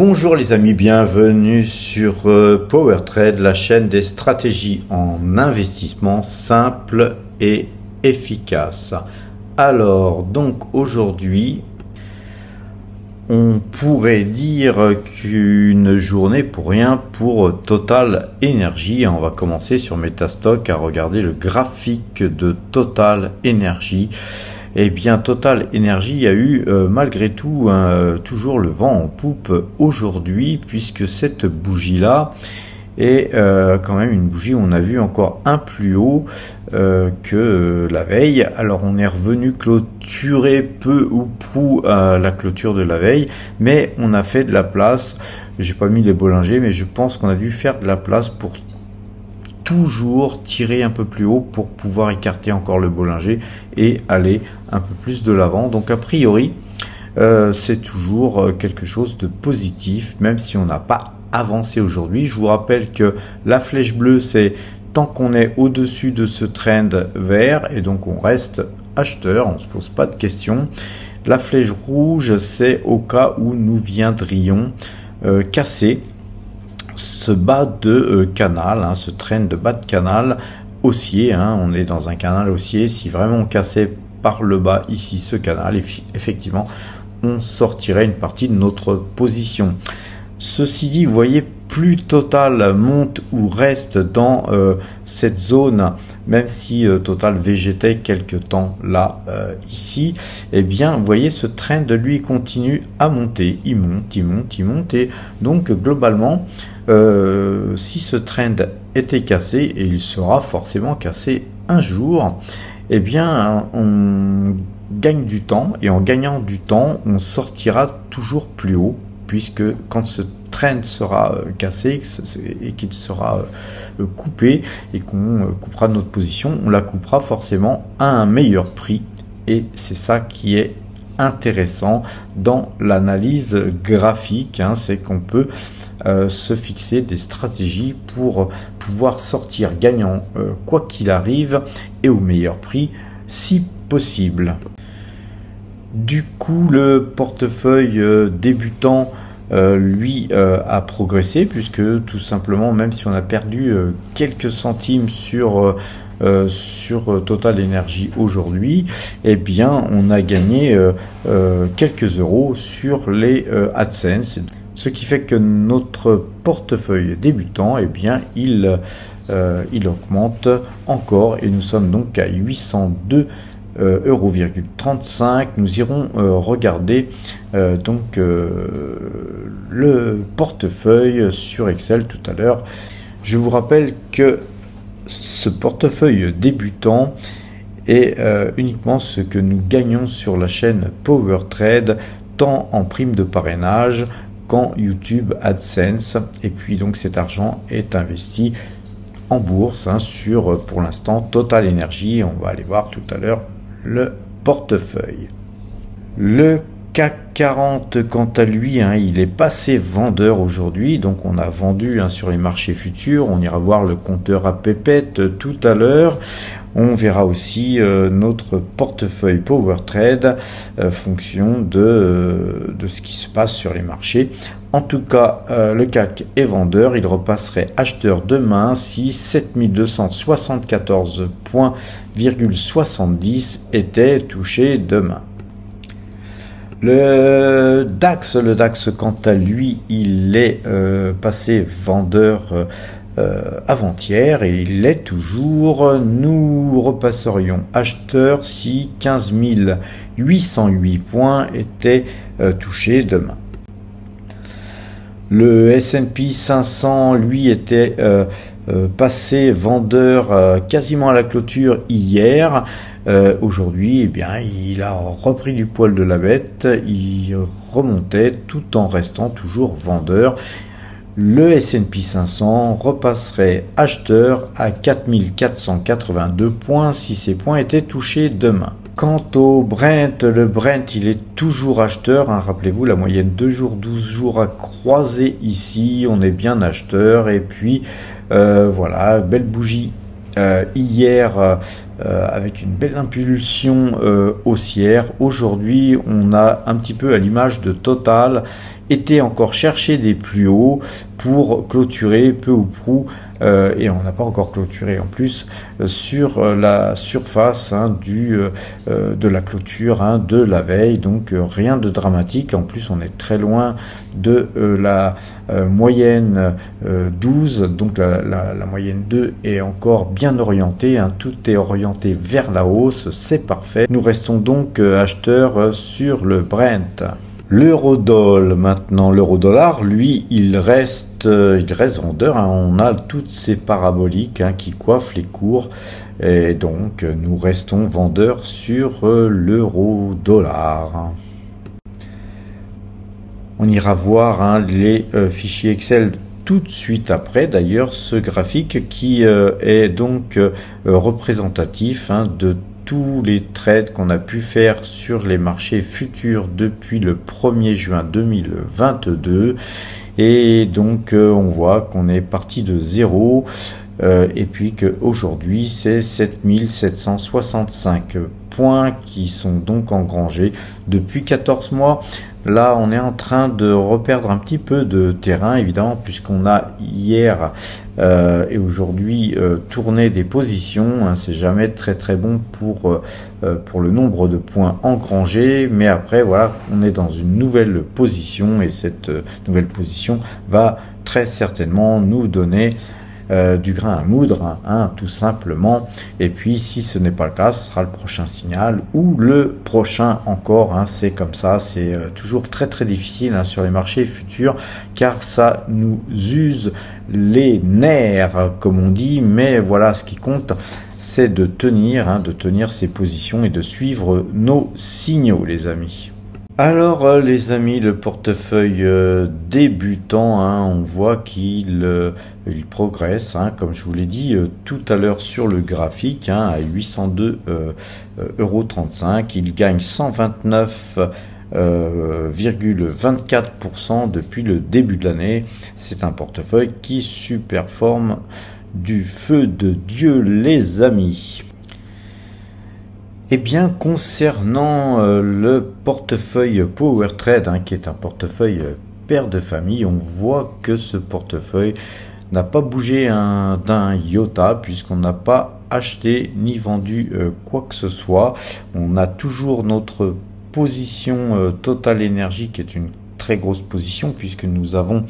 Bonjour les amis, bienvenue sur PowerTrade, la chaîne des stratégies en investissement simples et efficaces. Alors, donc aujourd'hui, on pourrait dire qu'une journée pour rien pour Total Energy. On va commencer sur Metastock à regarder le graphique de Total Energy. Eh bien, Total Energy a eu malgré tout toujours le vent en poupe aujourd'hui, puisque cette bougie-là est quand même une bougie où on a vu encore un plus haut que la veille. Alors, on est revenu clôturer peu ou prou la clôture de la veille, mais on a fait de la place. J'ai pas mis les Bollinger, mais je pense qu'on a dû faire de la place pour toujours tirer un peu plus haut pour pouvoir écarter encore le Bollinger et aller un peu plus de l'avant. Donc a priori c'est toujours quelque chose de positif, même si on n'a pas avancé aujourd'hui. Je vous rappelle que la flèche bleue, c'est tant qu'on est au-dessus de ce trend vert, et donc on reste acheteur, on se pose pas de questions. La flèche rouge, c'est au cas où nous viendrions casser ce bas de canal, ce trend de bas de canal haussier, on est dans un canal haussier. Si vraiment on cassait par le bas ici ce canal, effectivement on sortirait une partie de notre position. Ceci dit, vous voyez, plus Total monte ou reste dans cette zone, même si Total végétait quelque temps là, ici, eh bien, vous voyez, ce trend lui continue à monter. Il monte, il monte, il monte. Et donc, globalement, si ce trend était cassé, et il sera forcément cassé un jour, eh bien, on gagne du temps. Et en gagnant du temps, on sortira toujours plus haut, puisque quand ce trend sera cassé et qu'il sera coupé et qu'on coupera notre position, on la coupera forcément à un meilleur prix, et c'est ça qui est intéressant dans l'analyse graphique, c'est qu'on peut se fixer des stratégies pour pouvoir sortir gagnant quoi qu'il arrive et au meilleur prix si possible. Du coup, le portefeuille débutant lui a progressé, puisque tout simplement, même si on a perdu quelques centimes sur Total Energy aujourd'hui, eh bien on a gagné quelques euros sur les AdSense, ce qui fait que notre portefeuille débutant, eh bien il augmente encore, et nous sommes donc à 802 €,35. Nous irons regarder donc le portefeuille sur Excel tout à l'heure. Je vous rappelle que ce portefeuille débutant est uniquement ce que nous gagnons sur la chaîne PowerTrade, tant en prime de parrainage qu'en YouTube AdSense, et puis donc cet argent est investi en bourse sur, pour l'instant, Total Energy. On va aller voir tout à l'heure le portefeuille. Le CAC 40, quant à lui, il est passé vendeur aujourd'hui, donc on a vendu sur les marchés futurs. On ira voir le compteur à pépette tout à l'heure. On verra aussi notre portefeuille PowerTrade, fonction de ce qui se passe sur les marchés. En tout cas, le CAC est vendeur. Il repasserait acheteur demain si 7274,70 points étaient touchés demain. Le DAX, quant à lui, il est passé vendeur avant-hier, et il l'est toujours. Nous repasserions acheteur si 15 808 points étaient touchés demain. Le S&P 500, lui, était passé vendeur quasiment à la clôture hier. Aujourd'hui, eh bien, il a repris du poil de la bête. Il remontait tout en restant toujours vendeur. Le S&P 500 repasserait acheteur à 4482 points si ces points étaient touchés demain. Quant au Brent, le Brent, il est toujours acheteur. Rappelez-vous, la moyenne 2 jours, 12 jours a croisé ici. On est bien acheteur. Et puis, voilà, belle bougie hier avec une belle impulsion haussière. Aujourd'hui, on a un petit peu à l'image de Total été encore chercher des plus hauts pour clôturer peu ou prou, et on n'a pas encore clôturé en plus, sur la surface de la clôture de la veille, donc rien de dramatique. En plus on est très loin de la moyenne 12, donc la moyenne 2 est encore bien orientée, tout est orienté vers la hausse, c'est parfait. Nous restons donc acheteurs sur le Brent. L'eurodoll maintenant, l'eurodollar, lui, il reste vendeur. On a toutes ces paraboliques qui coiffent les cours, et donc nous restons vendeurs sur l'eurodollar. On ira voir les fichiers Excel tout de suite après. D'ailleurs, ce graphique qui est donc représentatif de tous les trades qu'on a pu faire sur les marchés futurs depuis le 1er juin 2022, et donc on voit qu'on est parti de zéro, et puis qu'aujourd'hui c'est 7765 points qui sont donc engrangés depuis 14 mois. Là, on est en train de reperdre un petit peu de terrain, évidemment, puisqu'on a hier et aujourd'hui tourné des positions. C'est jamais très bon pour le nombre de points engrangés. Mais après, voilà, on est dans une nouvelle position, et cette nouvelle position va très certainement nous donner du grain à moudre, tout simplement. Et puis si ce n'est pas le cas, ce sera le prochain signal ou le prochain encore. C'est comme ça, c'est toujours très difficile sur les marchés futurs, car ça nous use les nerfs, comme on dit. Mais voilà, ce qui compte, c'est de tenir ces positions et de suivre nos signaux, les amis. Alors les amis, le portefeuille débutant, on voit qu'il progresse, comme je vous l'ai dit tout à l'heure sur le graphique, à 802,35 €. Il gagne 129,24% depuis le début de l'année. C'est un portefeuille qui superforme du feu de Dieu, les amis. Eh bien, concernant le portefeuille PowerTrade, qui est un portefeuille père de famille, on voit que ce portefeuille n'a pas bougé d'un iota, puisqu'on n'a pas acheté ni vendu quoi que ce soit. On a toujours notre position Total Energy, qui est une très grosse position, puisque nous avons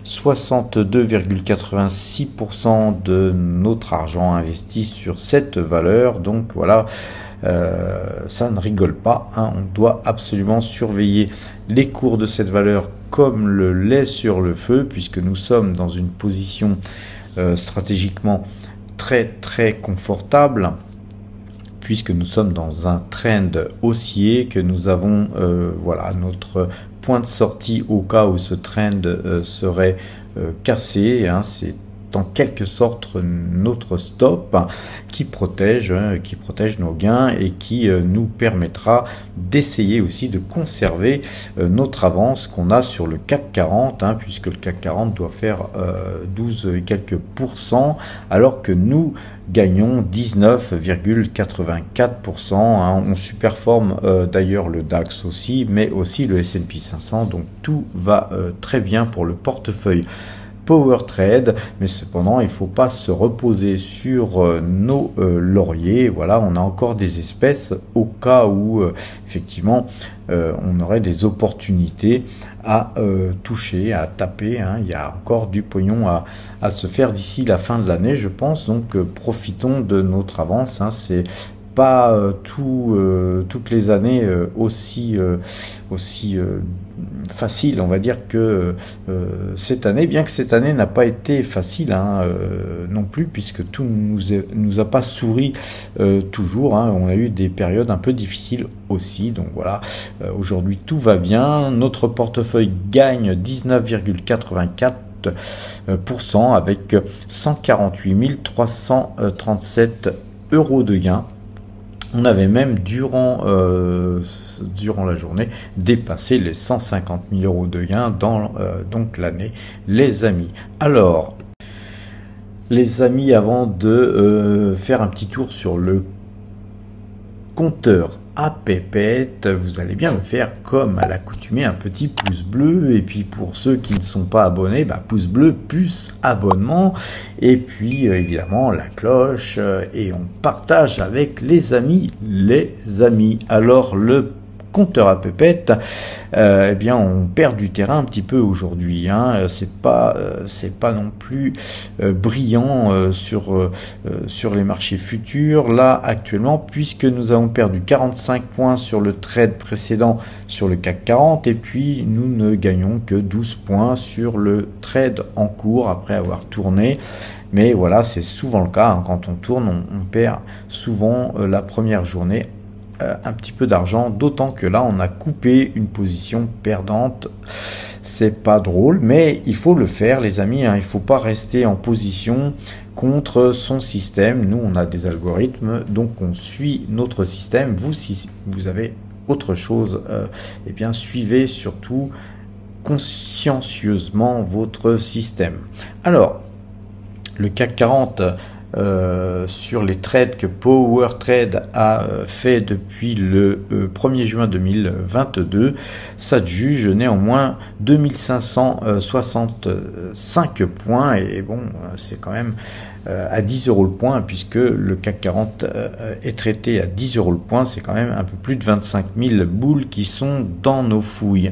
62,86% de notre argent investi sur cette valeur. Donc voilà, ça ne rigole pas, on doit absolument surveiller les cours de cette valeur comme le lait sur le feu, puisque nous sommes dans une position stratégiquement très confortable, puisque nous sommes dans un trend haussier, que nous avons voilà notre point de sortie au cas où ce trend serait cassé. C'est en quelque sorte notre stop qui protège nos gains, et qui nous permettra d'essayer aussi de conserver notre avance qu'on a sur le CAC 40, puisque le CAC 40 doit faire 12 et quelques %, alors que nous gagnons 19,84%. On superforme d'ailleurs le DAX aussi, mais aussi le S&P 500, donc tout va très bien pour le portefeuille PowerTrade. Mais cependant, il ne faut pas se reposer sur nos lauriers. Voilà, on a encore des espèces au cas où effectivement on aurait des opportunités à toucher, à taper. Il y a encore du pognon à se faire d'ici la fin de l'année, je pense. Donc profitons de notre avance. C'est pas toutes les années aussi facile, on va dire, que cette année, bien que cette année n'a pas été facile non plus, puisque tout nous a pas souri toujours. On a eu des périodes un peu difficiles aussi. Donc voilà, aujourd'hui tout va bien. Notre portefeuille gagne 19,84% avec 148 337 € de gains. On avait même durant la journée dépassé les 150 000 € de gains dans donc l'année, les amis. Alors, les amis, avant de faire un petit tour sur le compteur à pépettes, vous allez bien me faire comme à l'accoutumée un petit pouce bleu, et puis pour ceux qui ne sont pas abonnés, pouce bleu plus abonnement, et puis évidemment la cloche, et on partage avec les amis. Alors le compteur à pépettes, eh bien on perd du terrain un petit peu aujourd'hui, hein. C'est pas non plus brillant sur les marchés futurs là actuellement, puisque nous avons perdu 45 points sur le trade précédent sur le CAC 40, et puis nous ne gagnons que 12 points sur le trade en cours après avoir tourné. Mais voilà, c'est souvent le cas, hein. Quand on tourne, on perd souvent la première journée un petit peu d'argent, d'autant que là on a coupé une position perdante. C'est pas drôle, mais il faut le faire les amis, hein. Il faut pas rester en position contre son système. Nous on a des algorithmes, donc on suit notre système. Vous, si vous avez autre chose, eh bien suivez surtout consciencieusement votre système. Alors le CAC 40, sur les trades que PowerTrade a fait depuis le 1er juin 2022, ça juge néanmoins 2565 points, et bon, c'est quand même à 10 € le point, puisque le CAC 40 est traité à 10 € le point. C'est quand même un peu plus de 25 000 boules qui sont dans nos fouilles.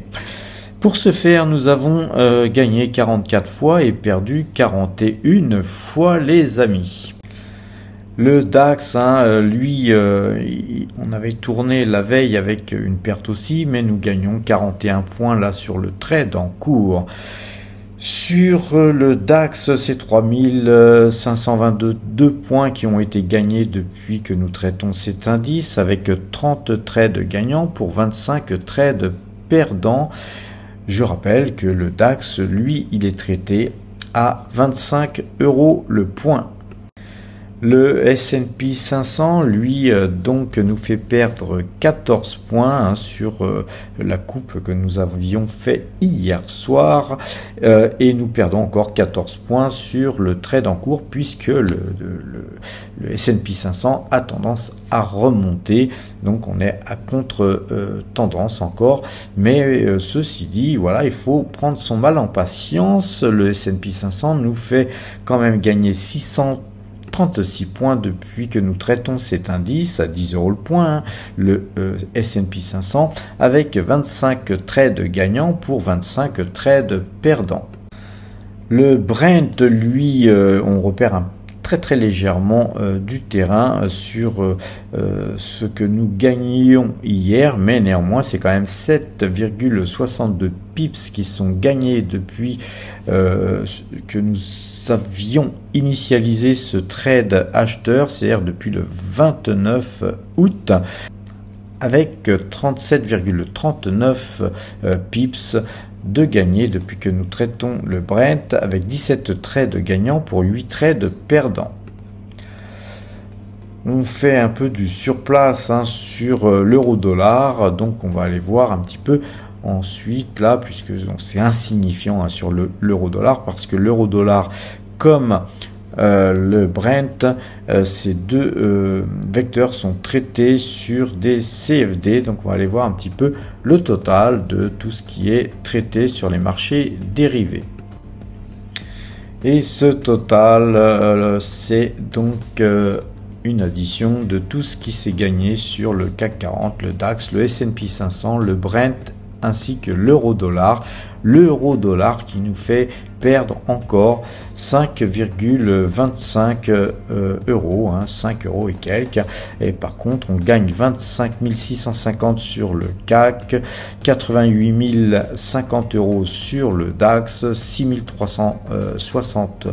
Pour ce faire, nous avons gagné 44 fois et perdu 41 fois les amis. Le DAX, hein, lui, on avait tourné la veille avec une perte aussi, mais nous gagnons 41 points là sur le trade en cours. Sur le DAX, c'est 3522 points qui ont été gagnés depuis que nous traitons cet indice, avec 30 trades gagnants pour 25 trades perdants. Je rappelle que le DAX, lui, il est traité à 25 € le point. Le S&P 500, lui, donc, nous fait perdre 14 points, hein, sur la coupe que nous avions fait hier soir, et nous perdons encore 14 points sur le trade en cours, puisque le S&P 500 a tendance à remonter, donc on est à contre-tendance encore, mais ceci dit, voilà, il faut prendre son mal en patience. Le S&P 500 nous fait quand même gagner 636 points depuis que nous traitons cet indice à 10 € le point, hein, le S&P 500, avec 25 trades gagnants pour 25 trades perdants. Le Brent, lui, on repère très légèrement du terrain sur ce que nous gagnions hier, mais néanmoins c'est quand même 7,62 pips qui sont gagnés depuis que nous avions initialisé ce trade acheteur, c'est-à-dire depuis le 29 août, avec 37,39 pips de gagner depuis que nous traitons le Brent, avec 17 trades gagnants pour 8 trades perdants. On fait un peu du surplace, hein, sur l'euro-dollar, donc on va aller voir un petit peu ensuite là, puisque c'est insignifiant, hein, sur l'euro-dollar, parce que l'euro-dollar comme le Brent, ces deux vecteurs sont traités sur des CFD, donc on va aller voir un petit peu le total de tout ce qui est traité sur les marchés dérivés. Et ce total, c'est donc une addition de tout ce qui s'est gagné sur le CAC 40, le DAX, le S&P 500, le Brent ainsi que l'euro-dollar. L'euro-dollar qui nous fait perdre encore 5,25 euros, hein, 5 € et quelques. Et par contre, on gagne 25 650 sur le CAC, 88 050 € sur le DAX, 6 360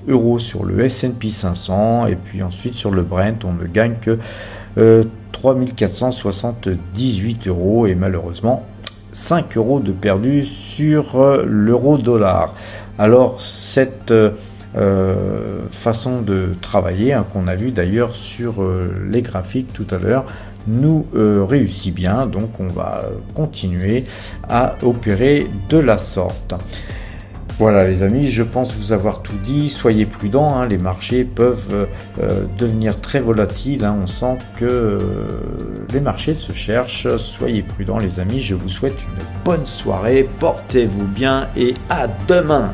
€ sur le S&P 500. Et puis ensuite, sur le Brent, on ne gagne que 3 478 €. Et malheureusement, 5 € de perdu sur l'euro-dollar. Alors cette façon de travailler, hein, qu'on a vu d'ailleurs sur les graphiques tout à l'heure, nous réussit bien, donc on va continuer à opérer de la sorte. Voilà les amis, je pense vous avoir tout dit, soyez prudents, hein, les marchés peuvent devenir très volatiles, hein, on sent que les marchés se cherchent, soyez prudents les amis, je vous souhaite une bonne soirée, portez-vous bien et à demain.